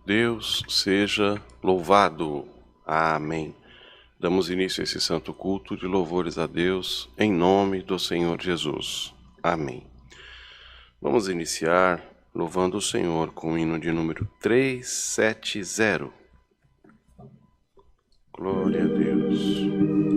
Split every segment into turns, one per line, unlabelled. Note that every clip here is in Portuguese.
Deus seja louvado. Amém. Damos início a esse santo culto de louvores a Deus, em nome do Senhor Jesus. Amém. Vamos iniciar louvando o Senhor com o hino de número 370. Glória a Deus.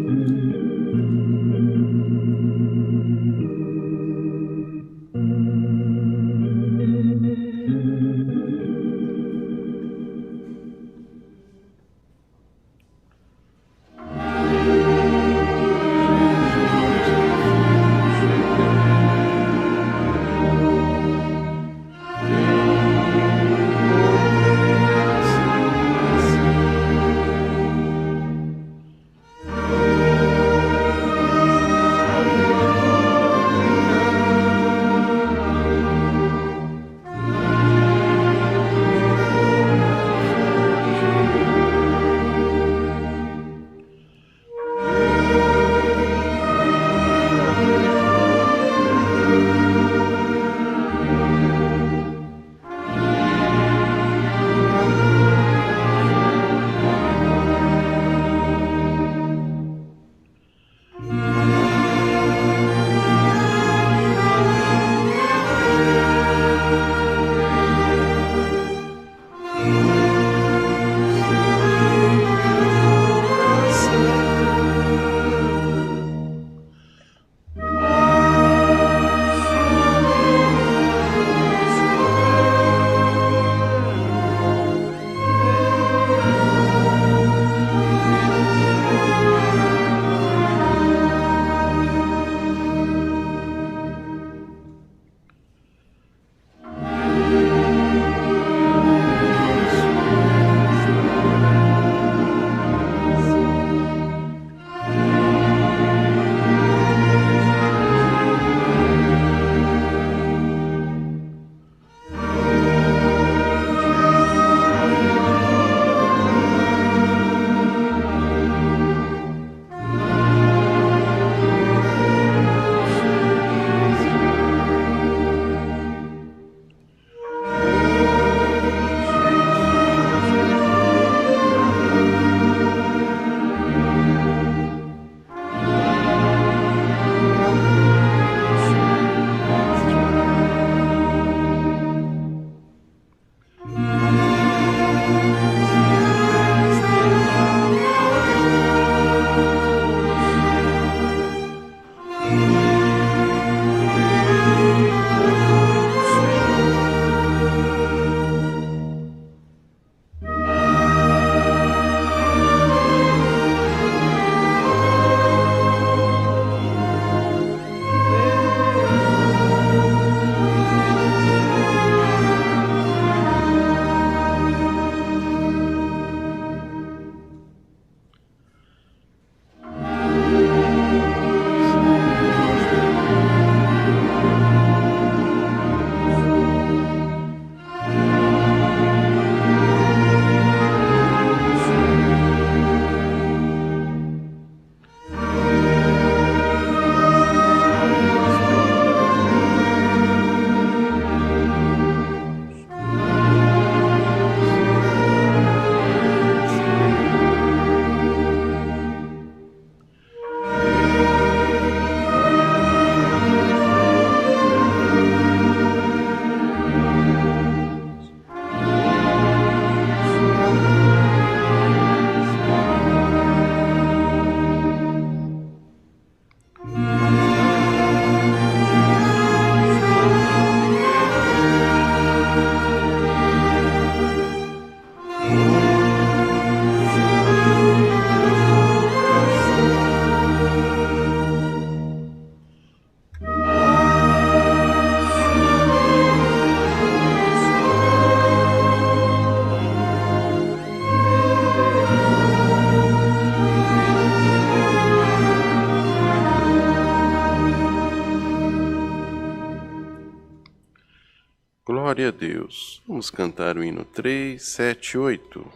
Glória a Deus. Vamos cantar o hino 378.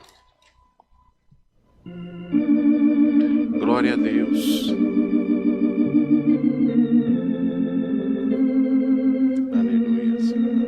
Glória a Deus. Aleluia, Senhor.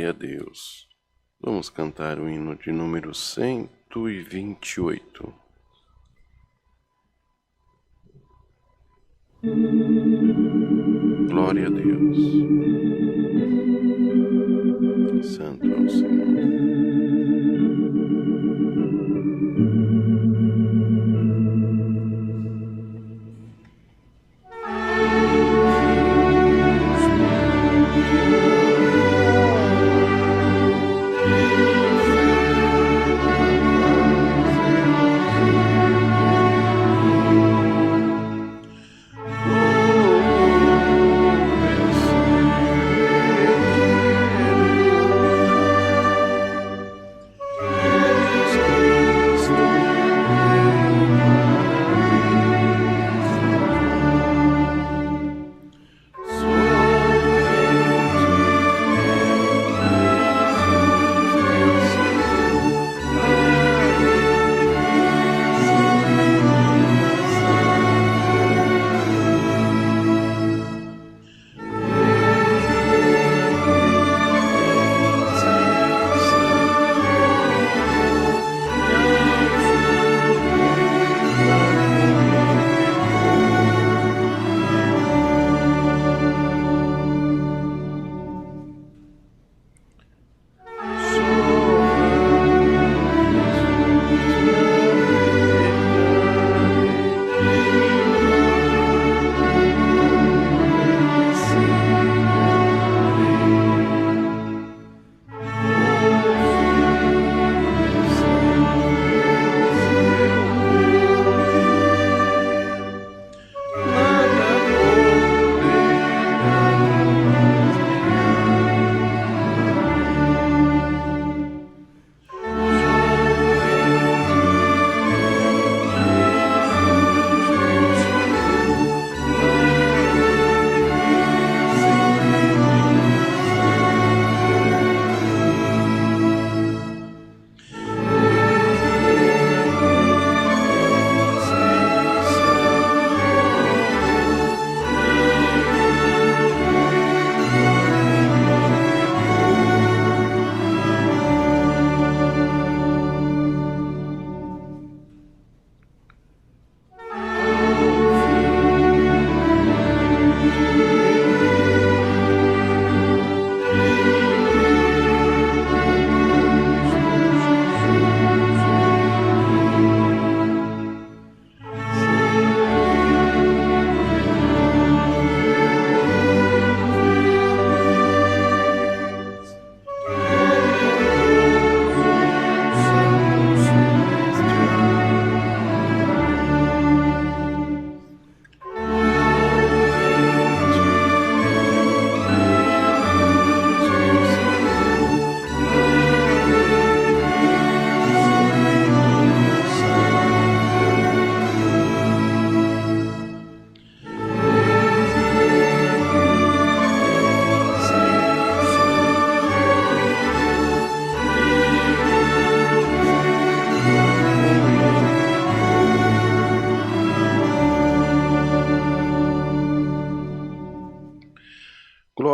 Glória a Deus. Vamos cantar o hino de número 128. Glória a Deus. Santo é o Senhor.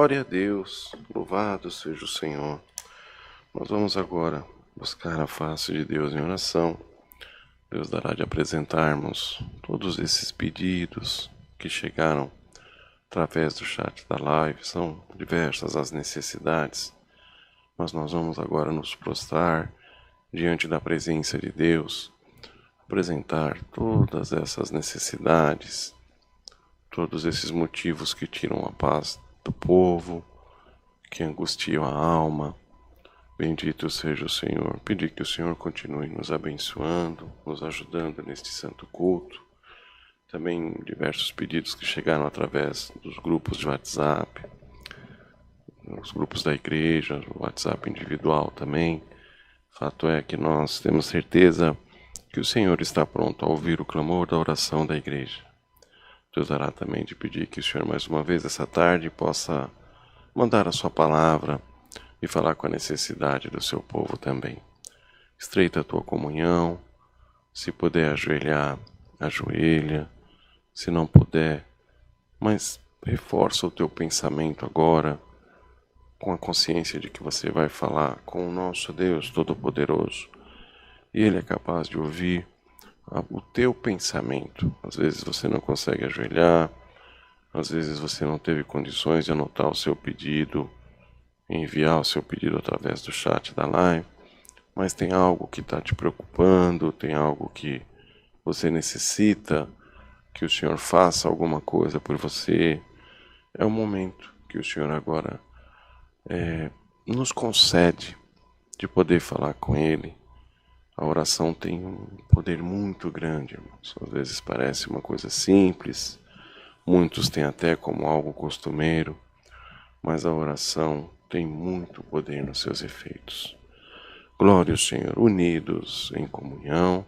Glória a Deus, louvado seja o Senhor. Nós vamos agora buscar a face de Deus em oração. Deus dará de apresentarmos todos esses pedidos que chegaram através do chat da live. São diversas as necessidades, mas nós vamos agora nos prostrar diante da presença de Deus, apresentar todas essas necessidades, todos esses motivos que tiram a paz do povo, que angustiam a alma. Bendito seja o Senhor. Pedir que o Senhor continue nos abençoando, nos ajudando neste santo culto. Também diversos pedidos que chegaram através dos grupos de WhatsApp, os grupos da igreja, o WhatsApp individual também. Fato é que nós temos certeza que o Senhor está pronto a ouvir o clamor da oração da igreja. Deus dará também de pedir que o Senhor mais uma vez essa tarde possa mandar a sua palavra e falar com a necessidade do seu povo também. Estreita a tua comunhão, se puder ajoelhar, ajoelha, se não puder, mas reforça o teu pensamento agora com a consciência de que você vai falar com o nosso Deus Todo-Poderoso. E Ele é capaz de ouvir o teu pensamento. Às vezes você não consegue ajoelhar, às vezes você não teve condições de anotar o seu pedido, enviar o seu pedido através do chat da live, mas tem algo que está te preocupando, tem algo que você necessita que o Senhor faça alguma coisa por você. É o momento que o Senhor agora nos concede de poder falar com Ele. A oração tem um poder muito grande, irmãos. Às vezes parece uma coisa simples, muitos têm até como algo costumeiro, mas a oração tem muito poder nos seus efeitos. Glória ao Senhor, unidos em comunhão,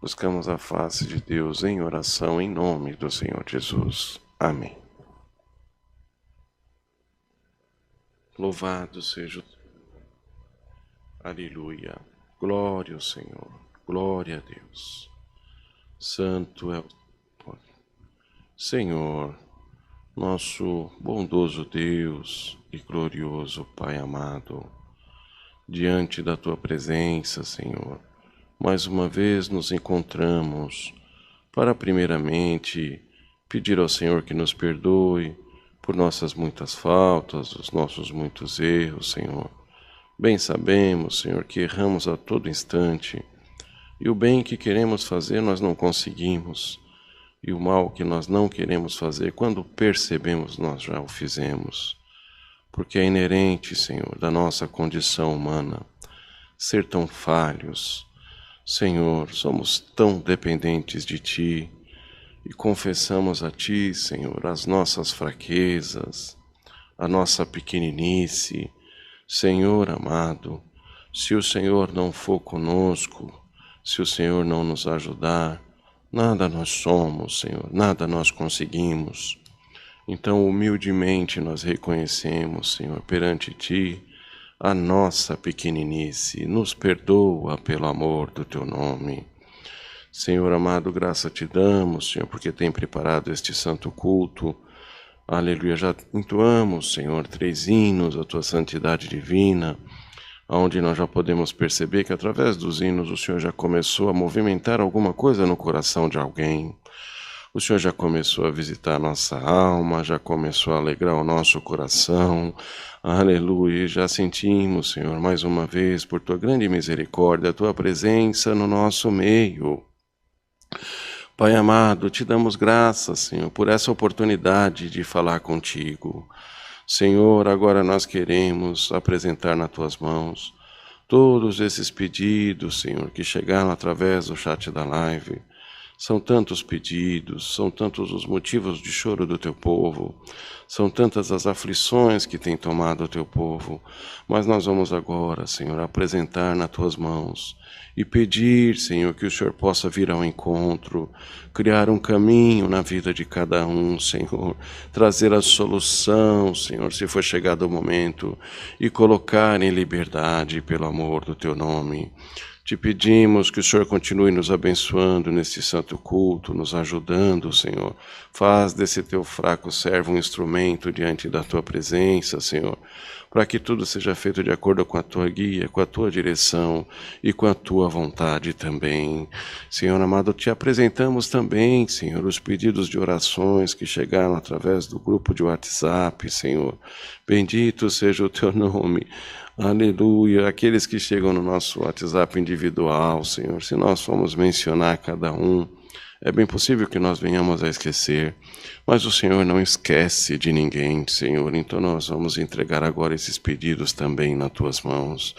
buscamos a face de Deus em oração em nome do Senhor Jesus. Amém. Louvado seja o Aleluia. Glória ao Senhor. Glória a Deus. Santo é o Senhor, nosso bondoso Deus e glorioso Pai amado. Diante da Tua presença, Senhor, mais uma vez nos encontramos para primeiramente pedir ao Senhor que nos perdoe por nossas muitas faltas, os nossos muitos erros, Senhor. Bem sabemos, Senhor, que erramos a todo instante, e o bem que queremos fazer nós não conseguimos, e o mal que nós não queremos fazer, quando percebemos, nós já o fizemos. Porque é inerente, Senhor, da nossa condição humana, ser tão falhos. Senhor, somos tão dependentes de Ti, e confessamos a Ti, Senhor, as nossas fraquezas, a nossa pequeninice. Senhor amado, se o Senhor não for conosco, se o Senhor não nos ajudar, nada nós somos, Senhor, nada nós conseguimos. Então, humildemente nós reconhecemos, Senhor, perante Ti, a nossa pequeninice. Nos perdoa pelo amor do Teu nome. Senhor amado, graça Te damos, Senhor, porque tem preparado este santo culto. Aleluia, já entoamos, Senhor, 3 hinos à Tua santidade divina, onde nós já podemos perceber que através dos hinos o Senhor já começou a movimentar alguma coisa no coração de alguém. O Senhor já começou a visitar a nossa alma, já começou a alegrar o nosso coração. Aleluia, e já sentimos, Senhor, mais uma vez, por Tua grande misericórdia, a Tua presença no nosso meio. Pai amado, Te damos graças, Senhor, por essa oportunidade de falar contigo. Senhor, agora nós queremos apresentar nas Tuas mãos todos esses pedidos, Senhor, que chegaram através do chat da live. São tantos pedidos, são tantos os motivos de choro do Teu povo, são tantas as aflições que tem tomado o Teu povo, mas nós vamos agora, Senhor, apresentar nas Tuas mãos e pedir, Senhor, que o Senhor possa vir ao encontro, criar um caminho na vida de cada um, Senhor, trazer a solução, Senhor, se for chegado o momento, e colocar em liberdade pelo amor do Teu nome. Te pedimos que o Senhor continue nos abençoando neste santo culto, nos ajudando, Senhor. Faz desse Teu fraco servo um instrumento diante da Tua presença, Senhor, para que tudo seja feito de acordo com a Tua guia, com a Tua direção e com a Tua vontade também. Senhor amado, Te apresentamos também, Senhor, os pedidos de orações que chegaram através do grupo de WhatsApp, Senhor. Bendito seja o Teu nome. Aleluia, aqueles que chegam no nosso WhatsApp individual, Senhor, se nós formos mencionar cada um, é bem possível que nós venhamos a esquecer, mas o Senhor não esquece de ninguém, Senhor, então nós vamos entregar agora esses pedidos também nas Tuas mãos.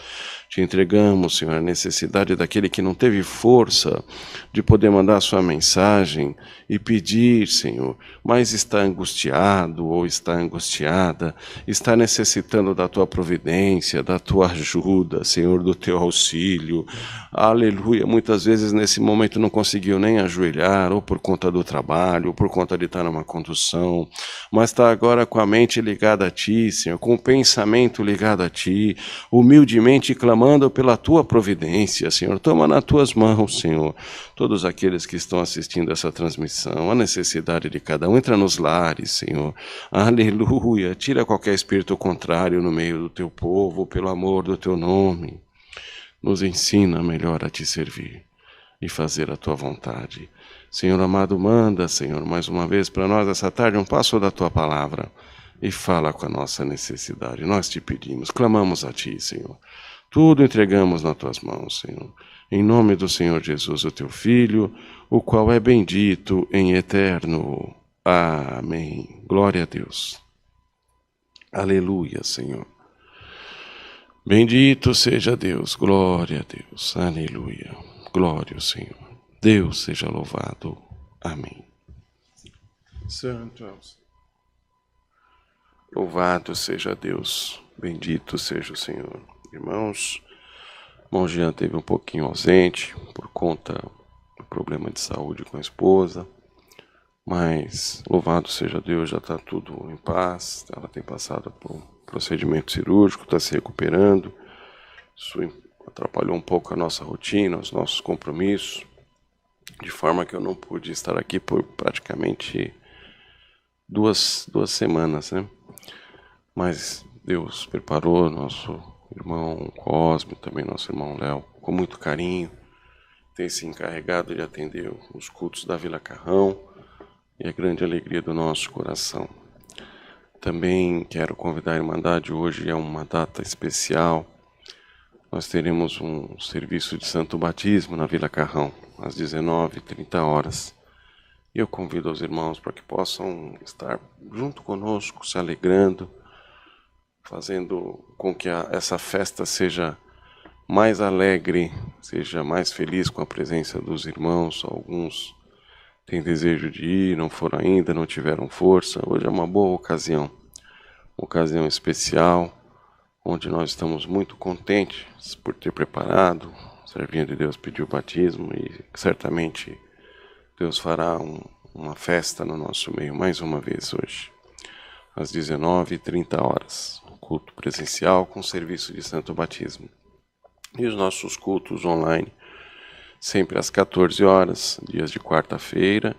Te entregamos, Senhor, a necessidade daquele que não teve força de poder mandar a sua mensagem e pedir, Senhor, mas está angustiado ou está angustiada, está necessitando da Tua providência, da Tua ajuda, Senhor, do Teu auxílio. Aleluia, muitas vezes nesse momento não conseguiu nem ajoelhar, lugar, ou por conta do trabalho, ou por conta de estar numa condução, mas está agora com a mente ligada a Ti, Senhor, com o pensamento ligado a Ti, humildemente clamando pela Tua providência, Senhor. Toma nas Tuas mãos, Senhor, todos aqueles que estão assistindo essa transmissão, a necessidade de cada um. Entra nos lares, Senhor. Aleluia. Tira qualquer espírito contrário no meio do Teu povo, pelo amor do Teu nome. Nos ensina melhor a Te servir e fazer a Tua vontade. Senhor amado, manda, Senhor, mais uma vez para nós essa tarde um passo da Tua palavra e fala com a nossa necessidade. Nós Te pedimos, clamamos a Ti, Senhor. Tudo entregamos nas Tuas mãos, Senhor. Em nome do Senhor Jesus, o Teu Filho, o qual é bendito em eterno. Amém. Glória a Deus. Aleluia, Senhor. Bendito seja Deus. Glória a Deus. Aleluia. Glória ao Senhor. Deus seja louvado. Amém. Santo é o Senhor. Louvado seja Deus. Bendito seja o Senhor. Irmãos, o irmão Jean teve um pouquinho ausente por conta do problema de saúde com a esposa, mas louvado seja Deus, já está tudo em paz. Ela tem passado por um procedimento cirúrgico, está se recuperando. Isso atrapalhou um pouco a nossa rotina, os nossos compromissos, de forma que eu não pude estar aqui por praticamente duas semanas, né? Mas Deus preparou nosso irmão Cosme, também nosso irmão Léo, com muito carinho, tem se encarregado de atender os cultos da Vila Carrão, e a grande alegria do nosso coração. Também quero convidar a Irmandade, hoje é uma data especial. Nós teremos um serviço de Santo Batismo na Vila Carrão, às 19h30. E eu convido os irmãos para que possam estar junto conosco, se alegrando, fazendo com que essa festa seja mais alegre, seja mais feliz com a presença dos irmãos. Alguns têm desejo de ir, não foram ainda, não tiveram força. Hoje é uma boa ocasião especial, onde nós estamos muito contentes por ter preparado. O servinho de Deus pediu o batismo e certamente Deus fará uma festa no nosso meio mais uma vez hoje, às 19h30, culto presencial com serviço de Santo Batismo. E os nossos cultos online, sempre às 14h, dias de quarta-feira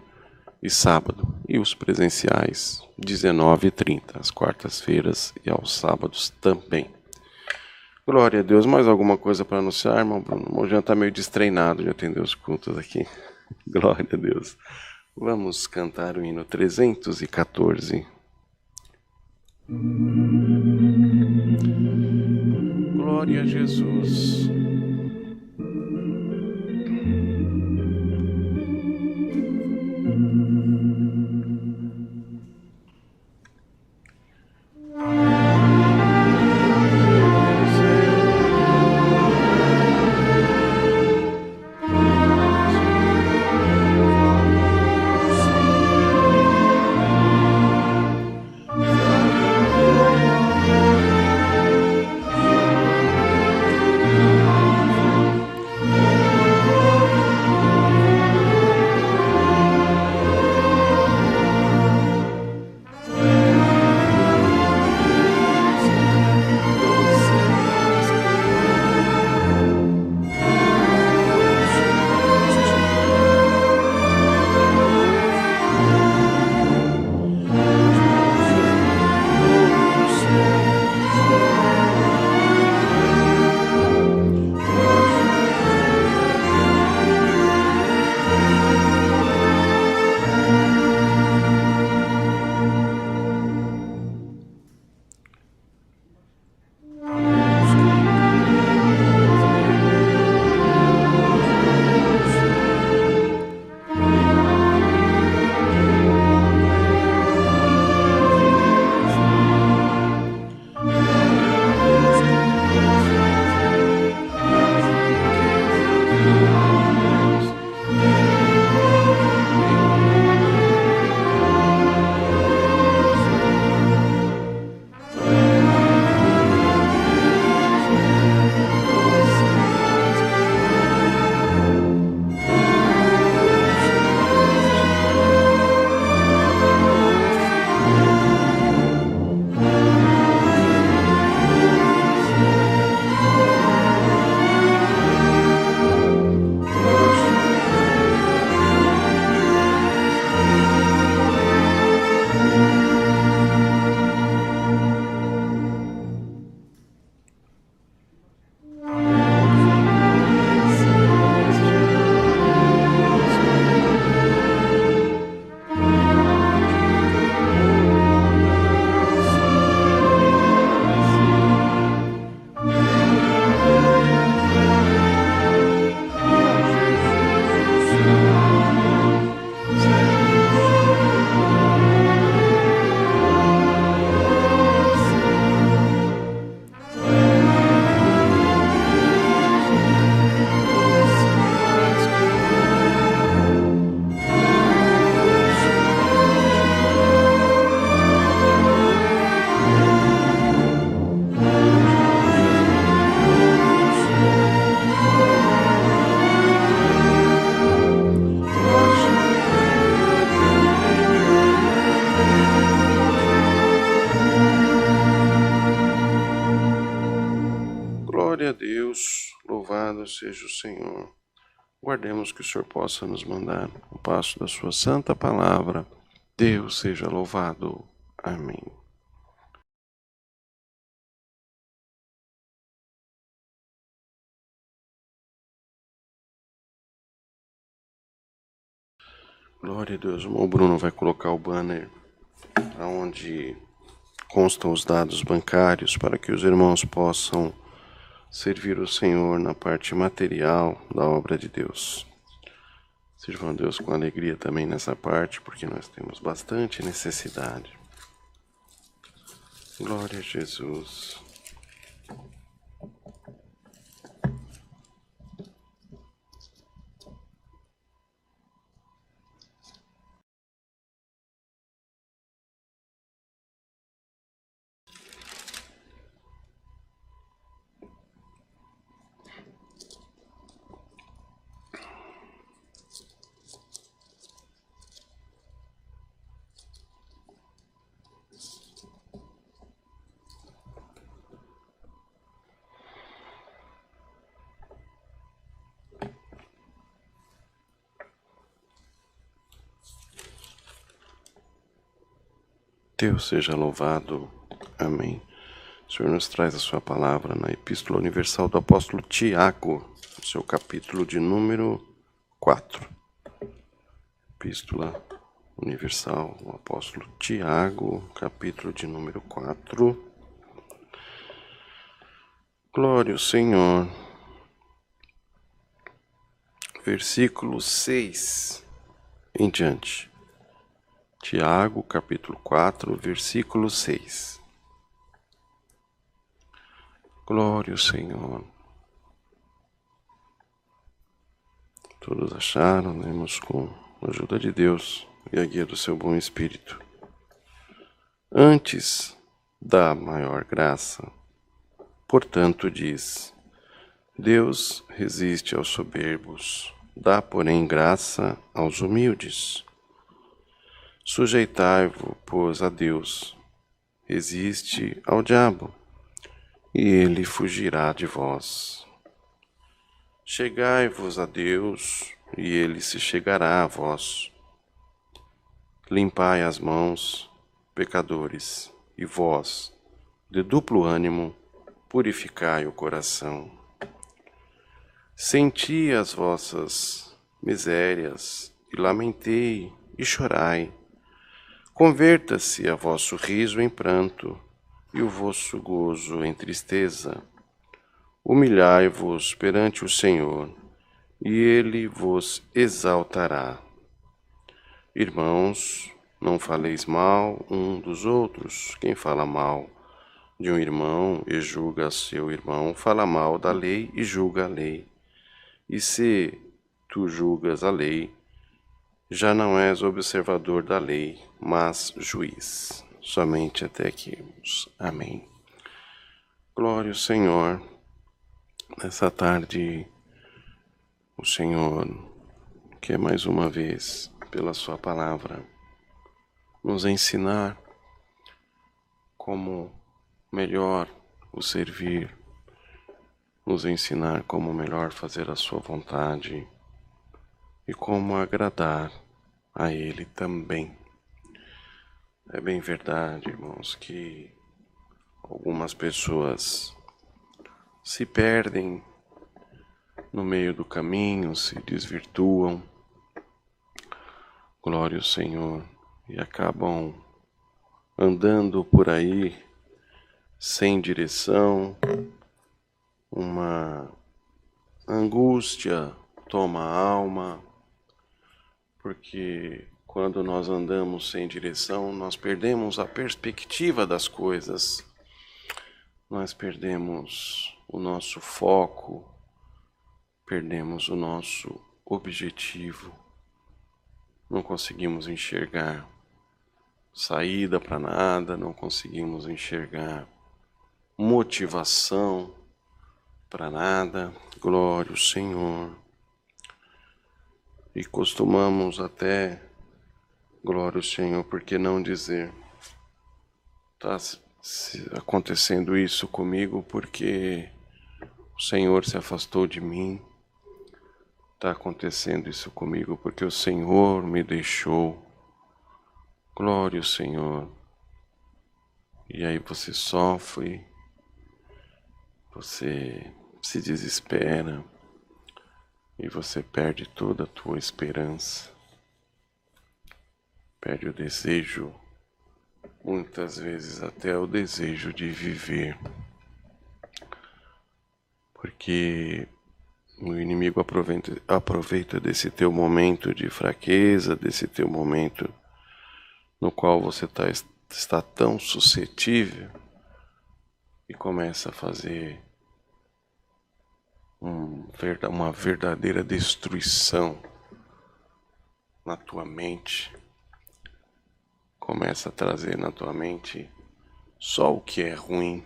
e sábado. E os presenciais, 19h30, às quartas-feiras e aos sábados também. Glória a Deus. Mais alguma coisa para anunciar, irmão Bruno? O irmão Jean está meio destreinado de atender os cultos aqui. Glória a Deus. Vamos cantar o hino 314. Glória a Jesus. Louvado seja o Senhor. Guardemos que o Senhor possa nos mandar o passo da sua santa palavra. Deus seja louvado. Amém. Glória a Deus. O irmão Bruno vai colocar o banner onde constam os dados bancários para que os irmãos possam servir o Senhor na parte material da obra de Deus. Sirvam a Deus com alegria também nessa parte, porque nós temos bastante necessidade. Glória a Jesus. Deus seja louvado. Amém. O Senhor nos traz a sua palavra na Epístola Universal do Apóstolo Tiago, no seu capítulo de número 4. Epístola Universal do Apóstolo Tiago, capítulo de número 4. Glória ao Senhor. Versículo 6 em diante. Tiago, capítulo 4, versículo 6. Glória ao Senhor. Todos acharam, lemos com a ajuda de Deus e a guia do seu bom Espírito. Antes da maior graça, portanto diz, Deus resiste aos soberbos, dá porém graça aos humildes. Sujeitai-vos, pois, a Deus, resiste ao diabo, e ele fugirá de vós. Chegai-vos a Deus, e ele se chegará a vós. Limpai as mãos, pecadores, e vós, de duplo ânimo, purificai o coração. Senti as vossas misérias, e lamentei, e chorai. Converta-se a vosso riso em pranto, e o vosso gozo em tristeza. Humilhai-vos perante o Senhor, e ele vos exaltará. Irmãos, não faleis mal um dos outros. Quem fala mal de um irmão e julga seu irmão, fala mal da lei e julga a lei. E se tu julgas a lei, já não és observador da lei, mas juiz. Somente até aqui. Amém. Glória ao Senhor. Nessa tarde, o Senhor quer mais uma vez, pela sua palavra, nos ensinar como melhor o servir, nos ensinar como melhor fazer a sua vontade e como agradar a Ele também. É bem verdade, irmãos, que algumas pessoas se perdem no meio do caminho, se desvirtuam, glória ao Senhor, e acabam andando por aí sem direção, uma angústia toma a alma, porque quando nós andamos sem direção, nós perdemos a perspectiva das coisas, nós perdemos o nosso foco, perdemos o nosso objetivo, não conseguimos enxergar saída para nada, não conseguimos enxergar motivação para nada. Glória ao Senhor. E costumamos até, glória ao Senhor, por que não dizer, está acontecendo isso comigo porque o Senhor se afastou de mim. Está acontecendo isso comigo porque o Senhor me deixou. Glória ao Senhor. E aí você sofre, você se desespera e você perde toda a tua esperança, perde o desejo, muitas vezes até o desejo de viver, porque o inimigo aproveita desse teu momento de fraqueza, desse teu momento no qual você está tão suscetível e começa a fazer uma verdadeira destruição na tua mente. Começa a trazer na tua mente só o que é ruim.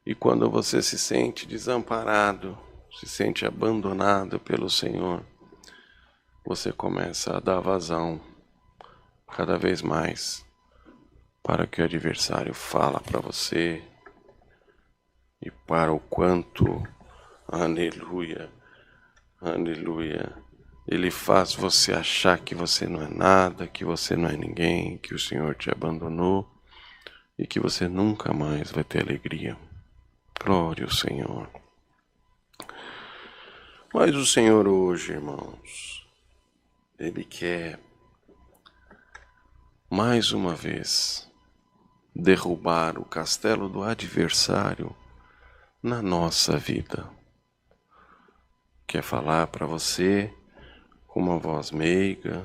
E quando você se sente desamparado, se sente abandonado pelo Senhor, você começa a dar vazão cada vez mais para o que o adversário fala para você e para o quanto, aleluia, aleluia, ele faz você achar que você não é nada, que você não é ninguém, que o Senhor te abandonou e que você nunca mais vai ter alegria. Glória ao Senhor. Mas o Senhor hoje, irmãos, Ele quer mais uma vez derrubar o castelo do adversário na nossa vida. Quer falar para você com uma voz meiga,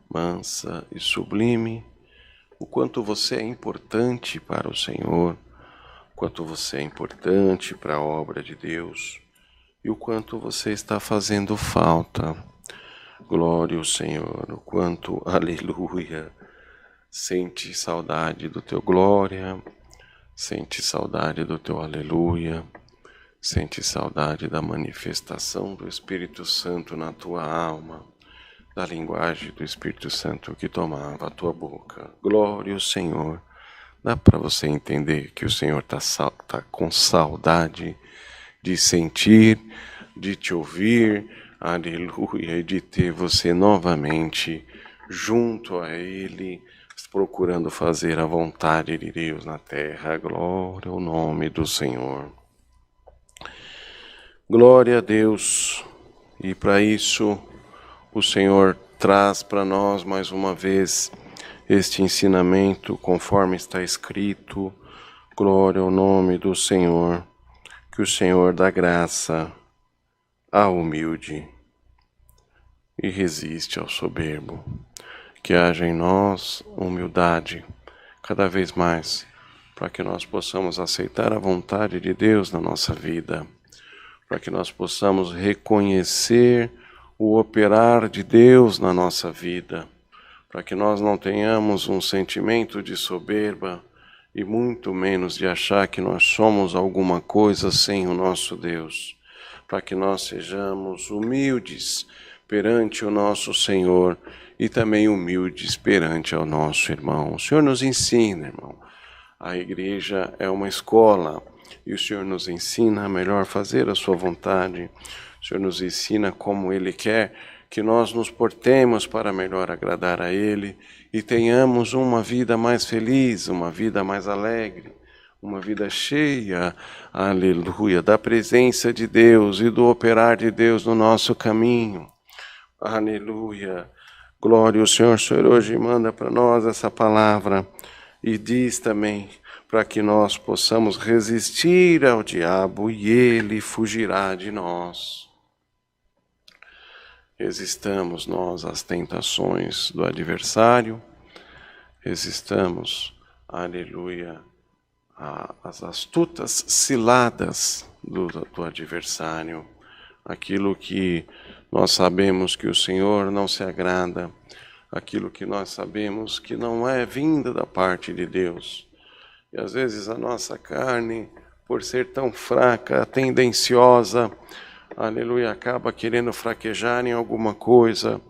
mansa e sublime o quanto você é importante para o Senhor, o quanto você é importante para a obra de Deus e o quanto você está fazendo falta. Glória ao Senhor, o quanto, aleluia, sente saudade do teu glória, sente saudade do teu aleluia, sente saudade da manifestação do Espírito Santo na tua alma, da linguagem do Espírito Santo que tomava a tua boca. Glória ao Senhor. Dá para você entender que o Senhor tá com saudade de sentir, de te ouvir, aleluia, e de ter você novamente junto a Ele, procurando fazer a vontade de Deus na terra. Glória ao nome do Senhor. Glória a Deus. E para isso o Senhor traz para nós mais uma vez este ensinamento conforme está escrito. Glória ao nome do Senhor. Que o Senhor dá graça ao humilde e resiste ao soberbo. Que haja em nós humildade cada vez mais, para que nós possamos aceitar a vontade de Deus na nossa vida, para que nós possamos reconhecer o operar de Deus na nossa vida, para que nós não tenhamos um sentimento de soberba e muito menos de achar que nós somos alguma coisa sem o nosso Deus, para que nós sejamos humildes perante o nosso Senhor e também humildes perante ao nosso irmão. O Senhor nos ensina, irmão. A igreja é uma escola e o Senhor nos ensina a melhor fazer a sua vontade. O Senhor nos ensina como Ele quer que nós nos portemos para melhor agradar a Ele e tenhamos uma vida mais feliz, uma vida mais alegre, uma vida cheia, aleluia, da presença de Deus e do operar de Deus no nosso caminho. Aleluia. Glória ao Senhor. O Senhor hoje manda para nós essa palavra e diz também para que nós possamos resistir ao diabo e ele fugirá de nós. Resistamos nós às tentações do adversário, resistamos, aleluia, às astutas ciladas do adversário, aquilo que nós sabemos que o Senhor não se agrada, aquilo que nós sabemos que não é vinda da parte de Deus. E às vezes a nossa carne, por ser tão fraca, tendenciosa, aleluia, acaba querendo fraquejar em alguma coisa,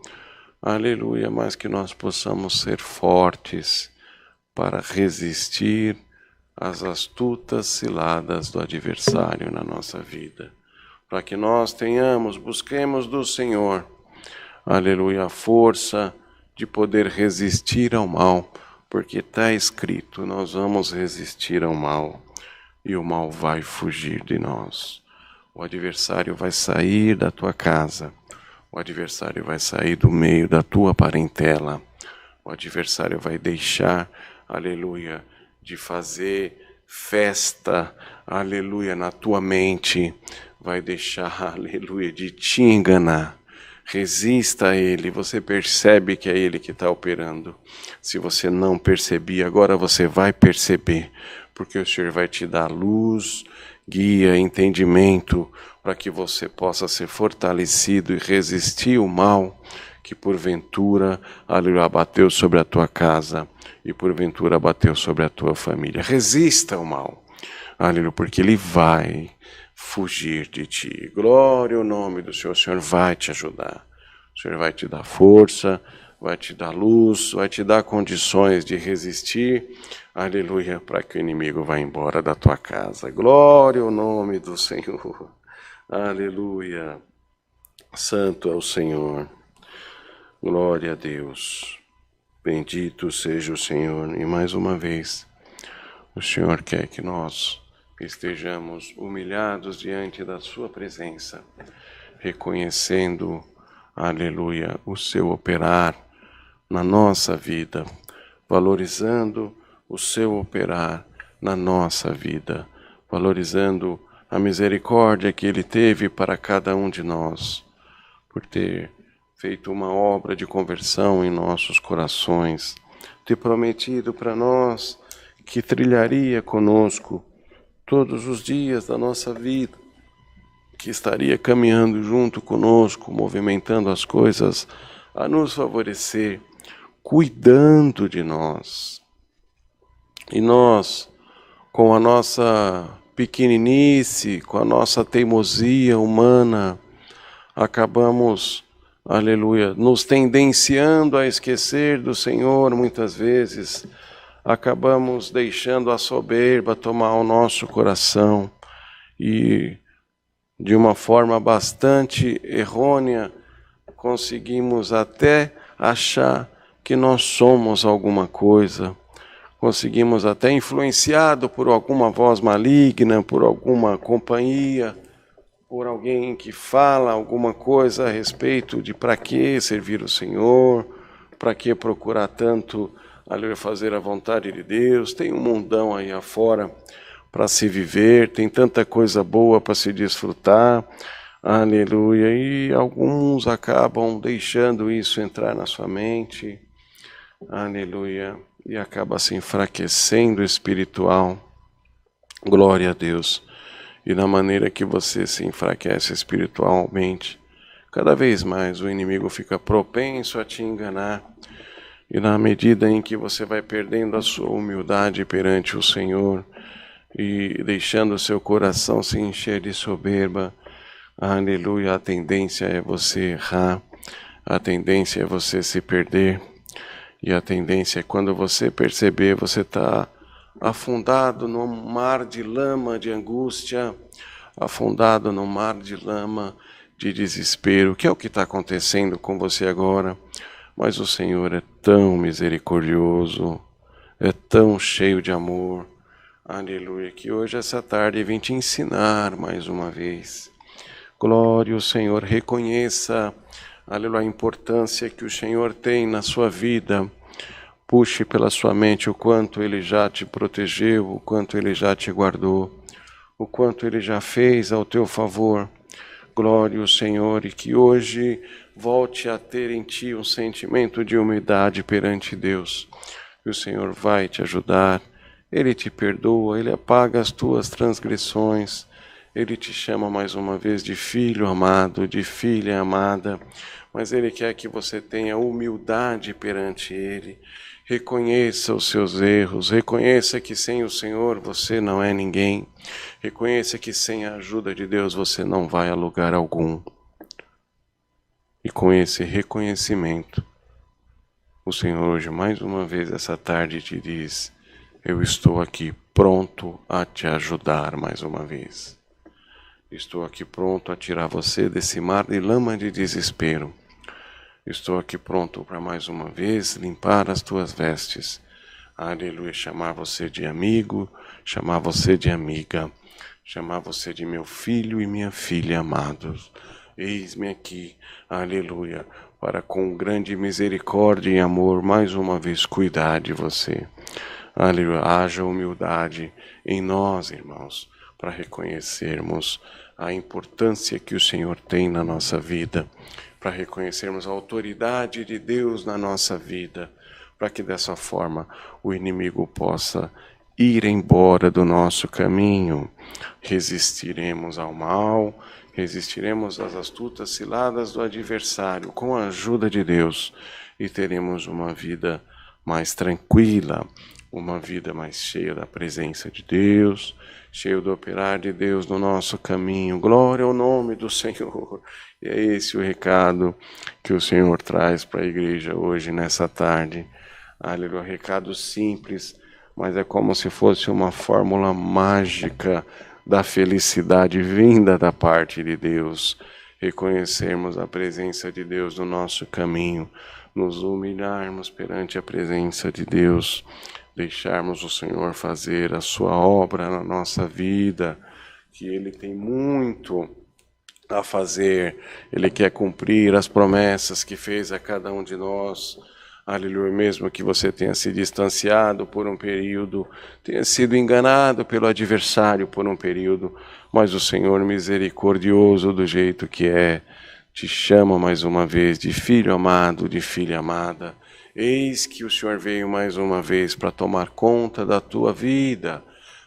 aleluia, mas que nós possamos ser fortes para resistir as astutas ciladas do adversário na nossa vida, para que nós busquemos do Senhor, aleluia, a força de poder resistir ao mal, porque está escrito, nós vamos resistir ao mal e o mal vai fugir de nós. O adversário vai sair da tua casa, o adversário vai sair do meio da tua parentela, o adversário vai deixar, aleluia, de fazer festa, aleluia, na tua mente, vai deixar, aleluia, de te enganar. Resista a ele, você percebe que é ele que está operando. Se você não percebia, agora você vai perceber, porque o Senhor vai te dar luz, guia, entendimento, para que você possa ser fortalecido e resistir o mal que porventura, aleluia, abateu sobre a tua casa e porventura abateu sobre a tua família. Resista ao mal, aleluia, porque ele vai fugir de ti. Glória ao nome do Senhor. O Senhor vai te ajudar. O Senhor vai te dar força, vai te dar luz, vai te dar condições de resistir, aleluia, para que o inimigo vá embora da tua casa. Glória ao nome do Senhor. Aleluia. Santo é o Senhor. Glória a Deus. Bendito seja o Senhor. E mais uma vez, o Senhor quer que nós estejamos humilhados diante da sua presença, reconhecendo, aleluia, o seu operar na nossa vida, valorizando o seu operar na nossa vida, valorizando a misericórdia que ele teve para cada um de nós, por ter feito uma obra de conversão em nossos corações, ter prometido para nós que trilharia conosco todos os dias da nossa vida, que estaria caminhando junto conosco, movimentando as coisas a nos favorecer, cuidando de nós. E nós, com a nossa pequeninice, com a nossa teimosia humana, acabamos, aleluia, nos tendenciando a esquecer do Senhor muitas vezes, acabamos deixando a soberba tomar o nosso coração e, de uma forma bastante errônea, conseguimos até achar que nós somos alguma coisa, conseguimos até, influenciado por alguma voz maligna, por alguma companhia, por alguém que fala alguma coisa a respeito de para que servir o Senhor, para que procurar tanto, aleluia, fazer a vontade de Deus. Tem um mundão aí afora para se viver, tem tanta coisa boa para se desfrutar, aleluia, e alguns acabam deixando isso entrar na sua mente, aleluia, e acaba se enfraquecendo espiritual. Glória a Deus. E na maneira que você se enfraquece espiritualmente, cada vez mais o inimigo fica propenso a te enganar. E na medida em que você vai perdendo a sua humildade perante o Senhor e deixando o seu coração se encher de soberba, aleluia, a tendência é você errar, a tendência é você se perder. E a tendência é quando você perceber, você está afundado num mar de lama de angústia, afundado num mar de lama de desespero, que é o que está acontecendo com você agora. Mas o Senhor é tão misericordioso, é tão cheio de amor, aleluia, que hoje, essa tarde, vim te ensinar mais uma vez. Glória ao Senhor, reconheça, aleluia, a importância que o Senhor tem na sua vida. Puxe pela sua mente o quanto Ele já te protegeu, o quanto Ele já te guardou, o quanto Ele já fez ao teu favor. Glória ao Senhor, e que hoje volte a ter em ti um sentimento de humildade perante Deus. E o Senhor vai te ajudar, Ele te perdoa, Ele apaga as tuas transgressões, Ele te chama mais uma vez de filho amado, de filha amada, mas Ele quer que você tenha humildade perante Ele. Reconheça os seus erros, reconheça que sem o Senhor você não é ninguém, reconheça que sem a ajuda de Deus você não vai a lugar algum. E com esse reconhecimento, o Senhor hoje mais uma vez essa tarde te diz: eu estou aqui pronto a te ajudar mais uma vez. Estou aqui pronto a tirar você desse mar de lama de desespero. Estou aqui pronto para mais uma vez limpar as tuas vestes. Aleluia, chamar você de amigo, chamar você de amiga, chamar você de meu filho e minha filha amados. Eis-me aqui, aleluia, para com grande misericórdia e amor mais uma vez cuidar de você. Aleluia, haja humildade em nós, irmãos, para reconhecermos a importância que o Senhor tem na nossa vida, para reconhecermos a autoridade de Deus na nossa vida, para que dessa forma o inimigo possa ir embora do nosso caminho. Resistiremos ao mal, resistiremos às astutas ciladas do adversário com a ajuda de Deus e teremos uma vida mais tranquila, uma vida mais cheia da presença de Deus, cheia do operar de Deus no nosso caminho. Glória ao nome do Senhor. E é esse o recado que o Senhor traz para a igreja hoje, nessa tarde. Aleluia, recado simples, mas é como se fosse uma fórmula mágica da felicidade vinda da parte de Deus. Reconhecermos a presença de Deus no nosso caminho, nos humilharmos perante a presença de Deus, deixarmos o Senhor fazer a sua obra na nossa vida, que Ele tem muito a fazer, Ele quer cumprir as promessas que fez a cada um de nós. Aleluia, mesmo que você tenha se distanciado por um período, tenha sido enganado pelo adversário por um período, mas o Senhor misericordioso do jeito que é, te chama mais uma vez de filho amado, de filha amada. Eis que o Senhor veio mais uma vez para tomar conta da tua vida,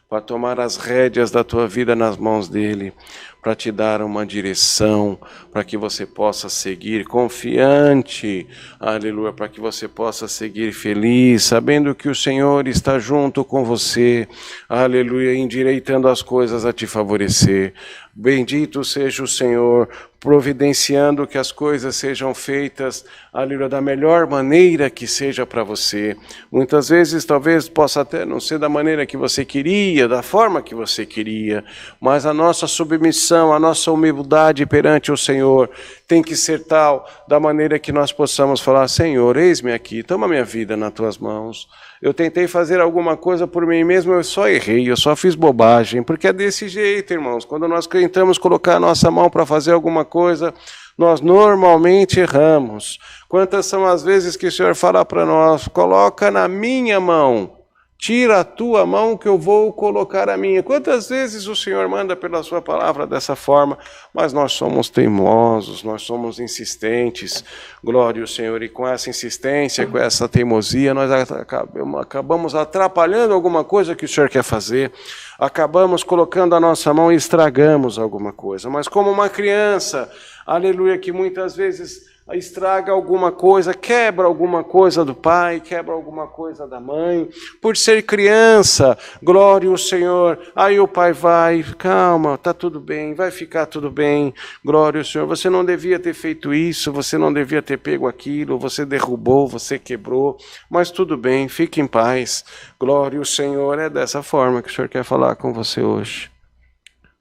para tomar as rédeas da tua vida nas mãos dEle, para te dar uma direção, para que você possa seguir confiante, aleluia, para que você possa seguir feliz, sabendo que o Senhor está junto com você, aleluia, endireitando as coisas a te favorecer. Bendito seja o Senhor, providenciando que as coisas sejam feitas, aleluia, da melhor maneira que seja para você. Muitas vezes, talvez possa até não ser da maneira que você queria, da forma que você queria, mas a nossa submissão, a nossa humildade perante o Senhor tem que ser tal, da maneira que nós possamos falar: Senhor, eis-me aqui, toma minha vida nas tuas mãos. Eu tentei fazer alguma coisa por mim mesmo, eu só errei, eu só fiz bobagem, porque é desse jeito, irmãos. Quando nós tentamos colocar a nossa mão para fazer alguma coisa, nós normalmente erramos. Quantas são as vezes que o Senhor fala para nós: coloca na minha mão, tira a tua mão que eu vou colocar a minha. Quantas vezes o Senhor manda pela sua palavra dessa forma, mas nós somos teimosos, nós somos insistentes. Glória ao Senhor, e com essa insistência, com essa teimosia, nós acabamos atrapalhando alguma coisa que o Senhor quer fazer, acabamos colocando a nossa mão e estragamos alguma coisa. Mas como uma criança, aleluia, que muitas vezes estraga alguma coisa, quebra alguma coisa do pai, quebra alguma coisa da mãe, por ser criança, glória ao Senhor. Aí o pai vai: calma, tá tudo bem, vai ficar tudo bem, glória ao Senhor. Você não devia ter feito isso, você não devia ter pego aquilo, você derrubou, você quebrou, mas tudo bem, fique em paz, glória ao Senhor. É dessa forma que o Senhor quer falar com você hoje.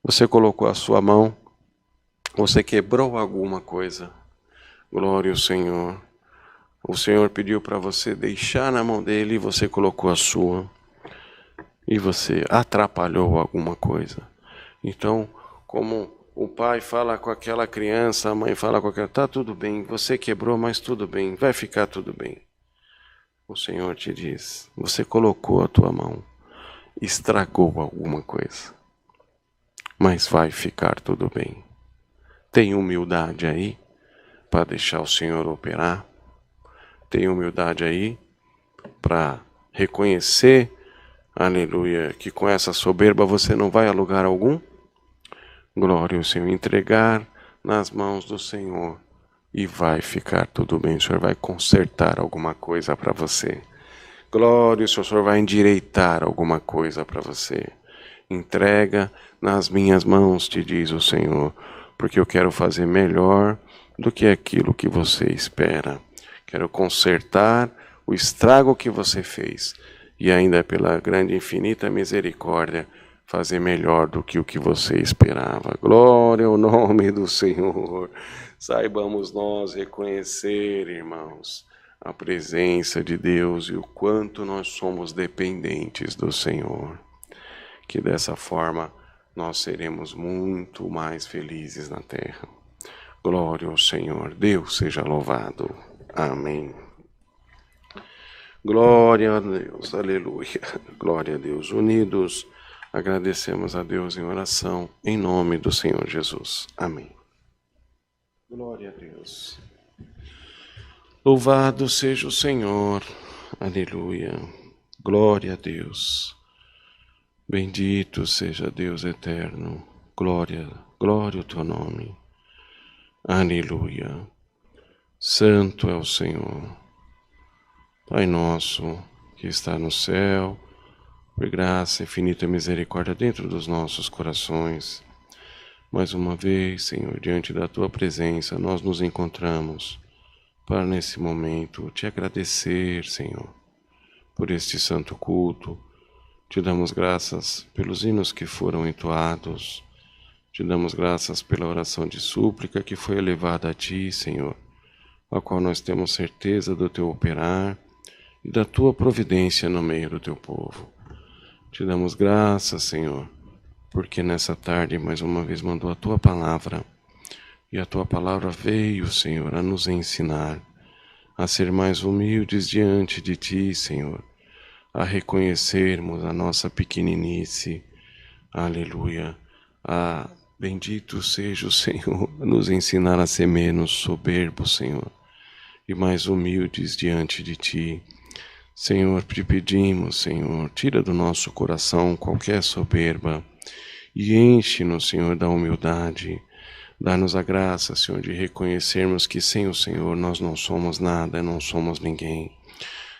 Você colocou a sua mão, você quebrou alguma coisa, glória ao Senhor. O Senhor pediu para você deixar na mão dele e você colocou a sua. E você atrapalhou alguma coisa. Então, como o pai fala com aquela criança, a mãe fala com aquela: tá tudo bem, você quebrou, mas tudo bem, vai ficar tudo bem. O Senhor te diz: você colocou a tua mão, estragou alguma coisa, mas vai ficar tudo bem. Tem humildade aí para deixar o Senhor operar? Tem humildade aí para reconhecer, aleluia, que com essa soberba você não vai a lugar algum? Glória ao Senhor. Entregar nas mãos do Senhor e vai ficar tudo bem. O Senhor vai consertar alguma coisa para você. Glória, o Senhor vai endireitar alguma coisa para você. Entrega nas minhas mãos, te diz o Senhor, porque eu quero fazer melhor do que aquilo que você espera. Quero consertar o estrago que você fez e ainda pela grande e infinita misericórdia, fazer melhor do que o que você esperava. Glória ao nome do Senhor. Saibamos nós reconhecer, irmãos, a presença de Deus e o quanto nós somos dependentes do Senhor. Que dessa forma nós seremos muito mais felizes na terra. Glória ao Senhor. Deus seja louvado. Amém. Glória a Deus. Aleluia. Glória a Deus. Unidos, agradecemos a Deus em oração, em nome do Senhor Jesus. Amém. Glória a Deus. Louvado seja o Senhor. Aleluia. Glória a Deus. Bendito seja Deus eterno. Glória, glória ao teu nome. Aleluia. Santo é o Senhor. Pai nosso, que está no céu, por graça e infinita misericórdia dentro dos nossos corações, mais uma vez, Senhor, diante da tua presença, nós nos encontramos para nesse momento te agradecer, Senhor, por este santo culto. Te damos graças pelos hinos que foram entoados. Te damos graças pela oração de súplica que foi elevada a Ti, Senhor, a qual nós temos certeza do Teu operar e da Tua providência no meio do Teu povo. Te damos graças, Senhor, porque nessa tarde mais uma vez mandou a Tua palavra, e a Tua palavra veio, Senhor, a nos ensinar a ser mais humildes diante de Ti, Senhor, a reconhecermos a nossa pequeninice. Aleluia. Bendito seja o Senhor, a nos ensinar a ser menos soberbos, Senhor, e mais humildes diante de Ti. Senhor, te pedimos, Senhor, tira do nosso coração qualquer soberba e enche-nos, Senhor, da humildade. Dá-nos a graça, Senhor, de reconhecermos que sem o Senhor nós não somos nada, não somos ninguém.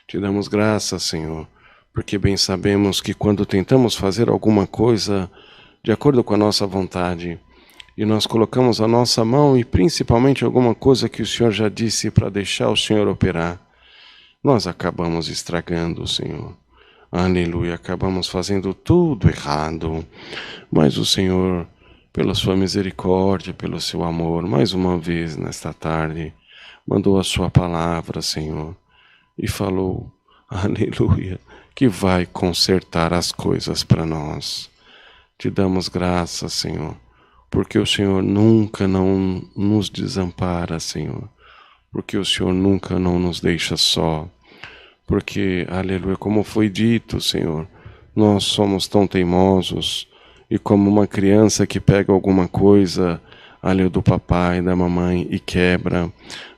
Te damos graça, Senhor, porque bem sabemos que quando tentamos fazer alguma coisa de acordo com a nossa vontade, e nós colocamos a nossa mão, e principalmente alguma coisa que o Senhor já disse para deixar o Senhor operar, nós acabamos estragando, Senhor. Aleluia, acabamos fazendo tudo errado. Mas o Senhor, pela sua misericórdia, pelo seu amor, mais uma vez nesta tarde, mandou a sua palavra, Senhor, e falou, aleluia, que vai consertar as coisas para nós. Te damos graças, Senhor, porque o Senhor nunca não nos desampara, Senhor, porque o Senhor nunca não nos deixa só, porque, aleluia, como foi dito, Senhor, nós somos tão teimosos, e como uma criança que pega alguma coisa, aleluia, do papai, da mamãe e quebra,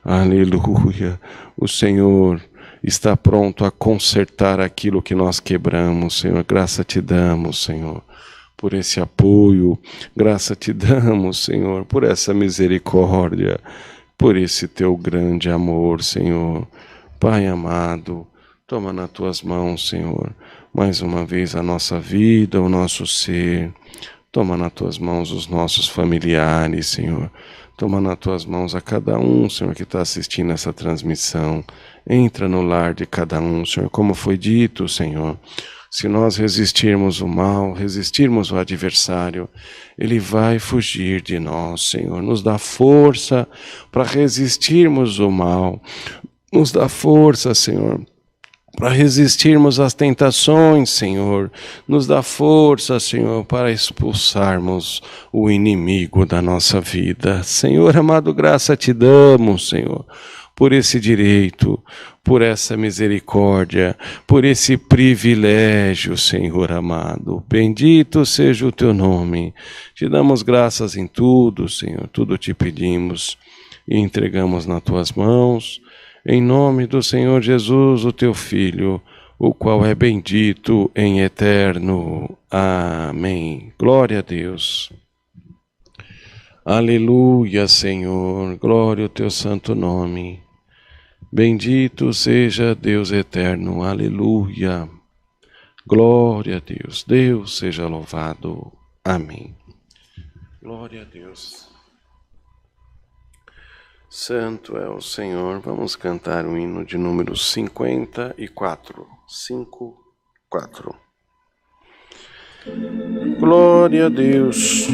aleluia, o Senhor está pronto a consertar aquilo que nós quebramos, Senhor. Graça te damos, Senhor, por esse apoio, graça te damos, Senhor, por essa misericórdia, por esse teu grande amor, Senhor. Pai amado, toma nas tuas mãos, Senhor, mais uma vez a nossa vida, o nosso ser. Toma nas tuas mãos os nossos familiares, Senhor. Toma nas tuas mãos a cada um, Senhor, que está assistindo essa transmissão. Entra no lar de cada um, Senhor, como foi dito, Senhor. Se nós resistirmos o mal, resistirmos o adversário, ele vai fugir de nós, Senhor. Nos dá força para resistirmos o mal. Nos dá força, Senhor, para resistirmos às tentações, Senhor. Nos dá força, Senhor, para expulsarmos o inimigo da nossa vida. Senhor amado, graça te damos, Senhor, por esse direito, por essa misericórdia, por esse privilégio, Senhor amado. Bendito seja o teu nome. Te damos graças em tudo, Senhor. Tudo te pedimos e entregamos nas tuas mãos. Em nome do Senhor Jesus, o teu Filho, o qual é bendito em eterno. Amém. Glória a Deus. Aleluia, Senhor. Glória ao teu santo nome. Bendito seja Deus eterno. Aleluia. Glória a Deus. Deus seja louvado. Amém. Glória a Deus. Santo é o Senhor. Vamos cantar o hino de número 54. 54. 4. Glória a Deus.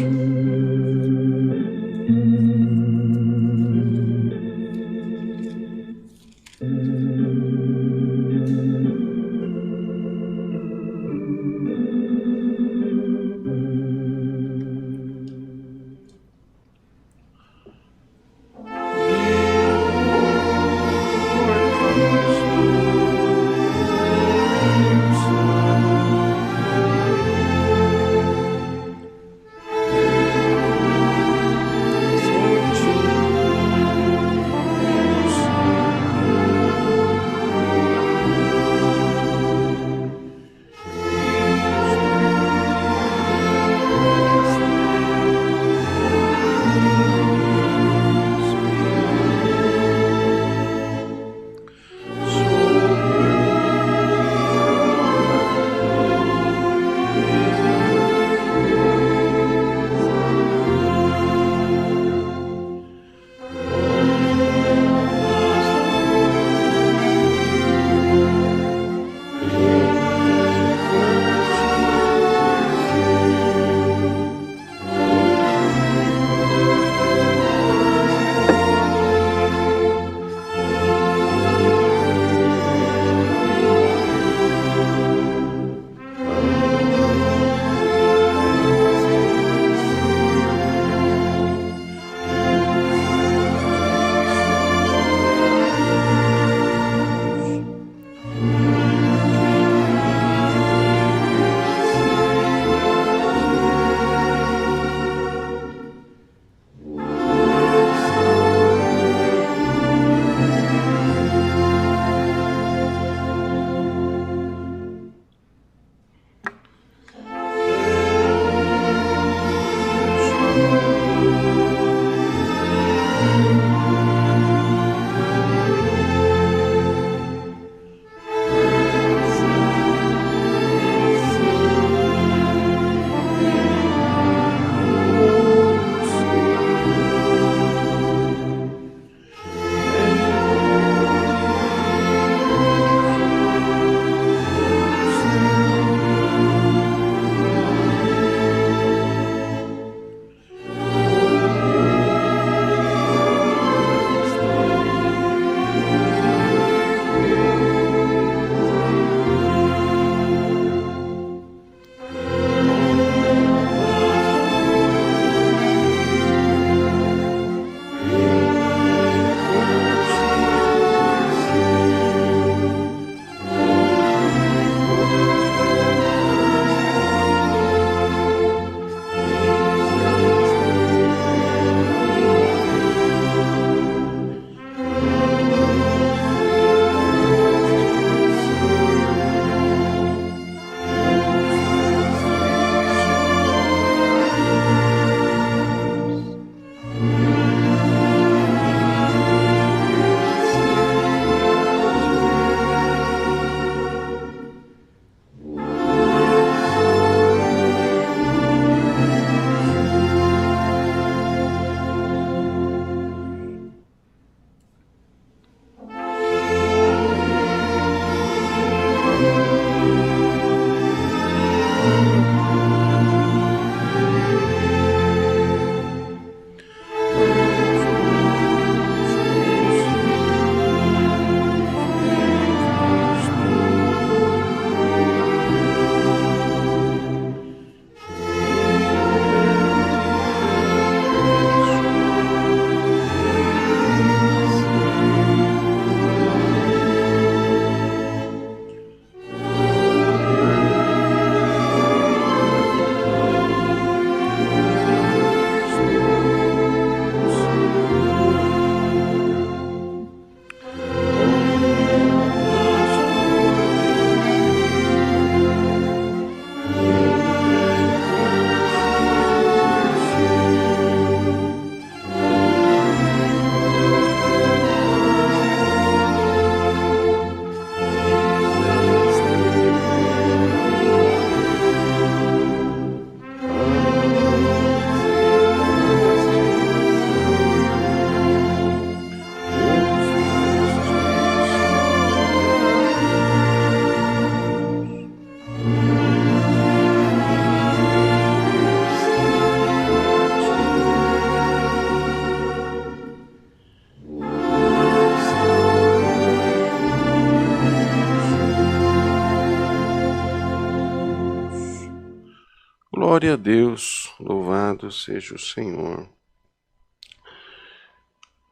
Glória a Deus, louvado seja o Senhor.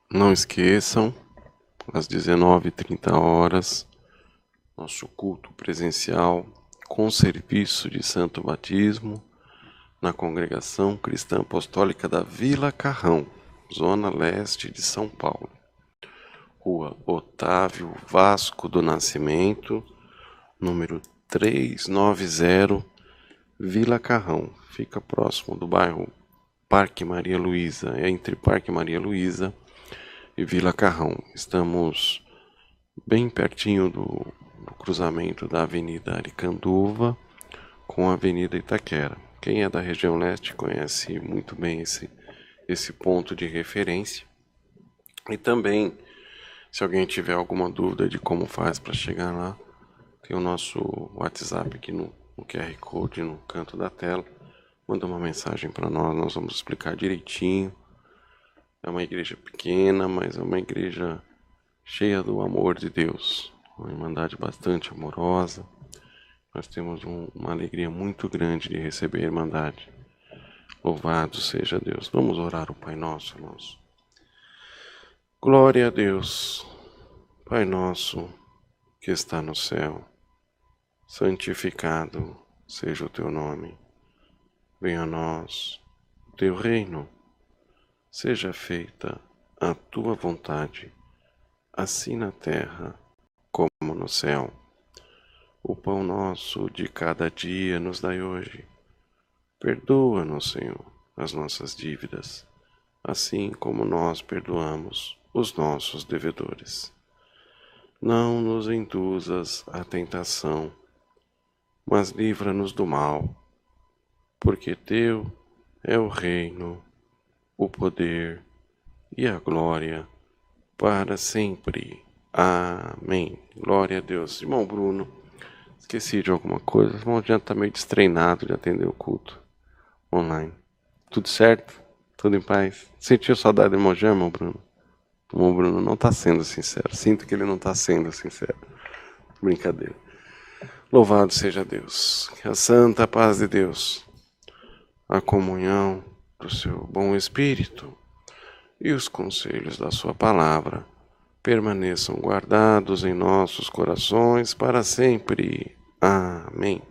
Não esqueçam, às 19h30, nosso culto presencial com serviço de Santo Batismo na Congregação Cristã Apostólica da Vila Carrão, Zona Leste de São Paulo. Rua Otávio Vasco do Nascimento, número 390, Vila Carrão. Fica próximo do bairro Parque Maria Luísa, entre Parque Maria Luísa e Vila Carrão. Estamos bem pertinho do cruzamento da Avenida Aricanduva com a Avenida Itaquera. Quem é da região leste conhece muito bem esse ponto de referência. E também, se alguém tiver alguma dúvida de como faz para chegar lá, tem o nosso WhatsApp aqui no QR Code no canto da tela. Manda uma mensagem para nós vamos explicar direitinho. É uma igreja pequena, mas é uma igreja cheia do amor de Deus. Uma irmandade bastante amorosa. Nós temos uma alegria muito grande de receber a irmandade. Louvado seja Deus. Vamos orar o Pai Nosso, irmãos. Glória a Deus. Pai nosso que está no céu, santificado seja o teu nome. Venha a nós o teu reino. Seja feita a tua vontade, assim na terra como no céu. O pão nosso de cada dia nos dai hoje. Perdoa-nos, Senhor, as nossas dívidas, assim como nós perdoamos os nossos devedores. Não nos induzas à tentação, mas livra-nos do mal, porque teu é o reino, o poder e a glória para sempre. Amém. Glória a Deus. Irmão Bruno, esqueci de alguma coisa. O irmão já está meio destreinado de atender o culto online. Tudo certo? Tudo em paz? Sentiu saudade do irmão Jean, irmão Bruno? O irmão Bruno não está sendo sincero. Sinto que ele não está sendo sincero. Brincadeira. Louvado seja Deus. Que a santa paz de Deus, a comunhão do seu bom Espírito e os conselhos da sua palavra permaneçam guardados em nossos corações para sempre. Amém.